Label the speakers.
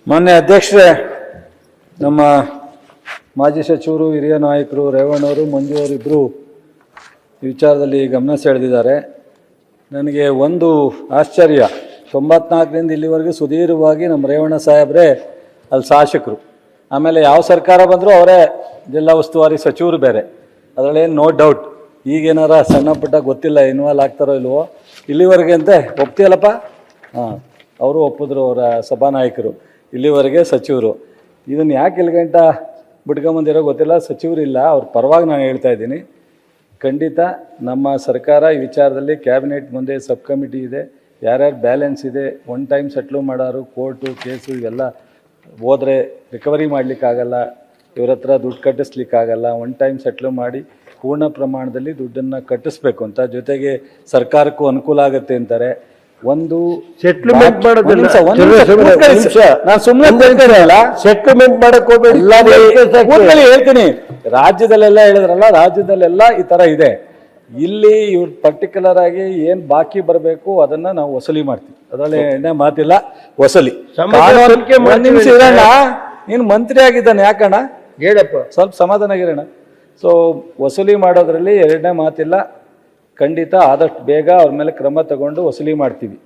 Speaker 1: ಮಾನ್ಯ ಅಧ್ಯಕ್ಷರೇ, ನಮ್ಮ ಮಾಜಿ ಸಚಿವರು, ಹಿರಿಯ ನಾಯಕರು ರೇವಣ್ಣವರು, ಮಂಜುವರು ಇಬ್ಬರು ಈ ವಿಚಾರದಲ್ಲಿ ಗಮನ ಸೆಳೆದಿದ್ದಾರೆ. ನನಗೆ ಒಂದು ಆಶ್ಚರ್ಯ, 94ರಿಂದ ಇಲ್ಲಿವರೆಗೂ ಸುದೀರ್ಘವಾಗಿ ನಮ್ಮ ರೇವಣ್ಣ ಸಾಹೇಬ್ರೆ ಅಲ್ಲಿ ಶಾಸಕರು, ಆಮೇಲೆ ಯಾವ ಸರ್ಕಾರ ಬಂದರೂ ಅವರೇ ಜಿಲ್ಲಾ ಉಸ್ತುವಾರಿ ಸಚಿವರು ಬೇರೆ, ಅದರಲ್ಲೇನು ನೋ ಡೌಟ್. ಈಗೇನಾರ ಸಣ್ಣ ಪುಟ್ಟ ಗೊತ್ತಿಲ್ಲ ಇನ್ವಾಲ್ವ್ ಆಗ್ತಾರೋ ಇಲ್ವೋ, ಇಲ್ಲಿವರೆಗೆ ಅಂತೆ ಒಪ್ತೀಯಲ್ಲಪ್ಪ. ಹಾಂ, ಅವರು ಒಪ್ಪಿದ್ರು, ಅವರ ಸಭಾನಾಯಕರು ಇಲ್ಲಿವರೆಗೆ ಸಚಿವರು. ಇದನ್ನು ಯಾಕೆ ಇಲ್ಲಿಗಂಟ ಬಿಟ್ಕೊಂಬಂದಿರೋ ಗೊತ್ತಿಲ್ಲ, ಸಚಿವರು ಇಲ್ಲ, ಅವ್ರ ಪರವಾಗಿ ನಾನು ಹೇಳ್ತಾ ಇದ್ದೀನಿ. ಖಂಡಿತ ನಮ್ಮ ಸರ್ಕಾರ ಈ ವಿಚಾರದಲ್ಲಿ ಕ್ಯಾಬಿನೆಟ್ ಮುಂದೆ ಸಬ್ ಕಮಿಟಿ ಇದೆ, ಯಾರ್ಯಾರು ಬ್ಯಾಲೆನ್ಸ್ ಇದೆ, ಒನ್ ಟೈಮ್ ಸೆಟ್ಲು ಮಾಡೋರು, ಕೋರ್ಟು ಕೇಸು ಇವೆಲ್ಲ ಹೋದರೆ ರಿಕವರಿ ಮಾಡಲಿಕ್ಕಾಗಲ್ಲ, ಇವ್ರ ಹತ್ರ ದುಡ್ಡು ಕಟ್ಟಿಸ್ಲಿಕ್ಕಾಗಲ್ಲ, ಒನ್ ಟೈಮ್ ಸೆಟ್ಲು ಮಾಡಿ ಪೂರ್ಣ ಪ್ರಮಾಣದಲ್ಲಿ ದುಡ್ಡನ್ನು ಕಟ್ಟಿಸ್ಬೇಕು ಅಂತ, ಜೊತೆಗೆ ಸರ್ಕಾರಕ್ಕೂ ಅನುಕೂಲ ಆಗುತ್ತೆ ಅಂತಾರೆ. ಒಂದು
Speaker 2: ಸೆಟ್ಲ್ಮೆಂಟ್ ಮಾಡೋದಿಲ್ಲ,
Speaker 1: ನಾನು ಸುಮ್ಮನೆ
Speaker 2: ಸೆಟ್ಲ್ಮೆಂಟ್ ಮಾಡಕ್ ಹೋಗ್ಬೇಡಿ.
Speaker 1: ಹೇಳ್ತೀನಿ, ರಾಜ್ಯದಲ್ಲೆಲ್ಲ ಹೇಳಿದ್ರಲ್ಲ, ರಾಜ್ಯದಲ್ಲೆಲ್ಲ ಈ ತರ ಇದೆ. ಇಲ್ಲಿ ಇವ್ರು ಪರ್ಟಿಕ್ಯುಲರ್ ಆಗಿ ಏನ್ ಬಾಕಿ ಬರಬೇಕು ಅದನ್ನ ನಾವು ವಸೂಲಿ ಮಾಡ್ತೀವಿ, ಅದರಲ್ಲಿ ಎಣ್ಣೆ ಮಾತಿಲ್ಲ, ವಸೂಲಿ. ನೀನು ಮಂತ್ರಿ ಆಗಿದ್ದಾನೆ ಯಾಕಣ್ಣ,
Speaker 2: ಹೇಳಪ್ಪ,
Speaker 1: ಸ್ವಲ್ಪ ಸಮಾಧಾನ. ಸೊ ವಸೂಲಿ ಮಾಡೋದ್ರಲ್ಲಿ ಎರಡನೇ ಮಾತಿಲ್ಲ. ಖಂಡಿತ ಆದಷ್ಟು ಬೇಗ ಅವ್ರ ಮೇಲೆ ಕ್ರಮ ತಗೊಂಡು ವಸೂಲಿ ಮಾಡ್ತೀವಿ.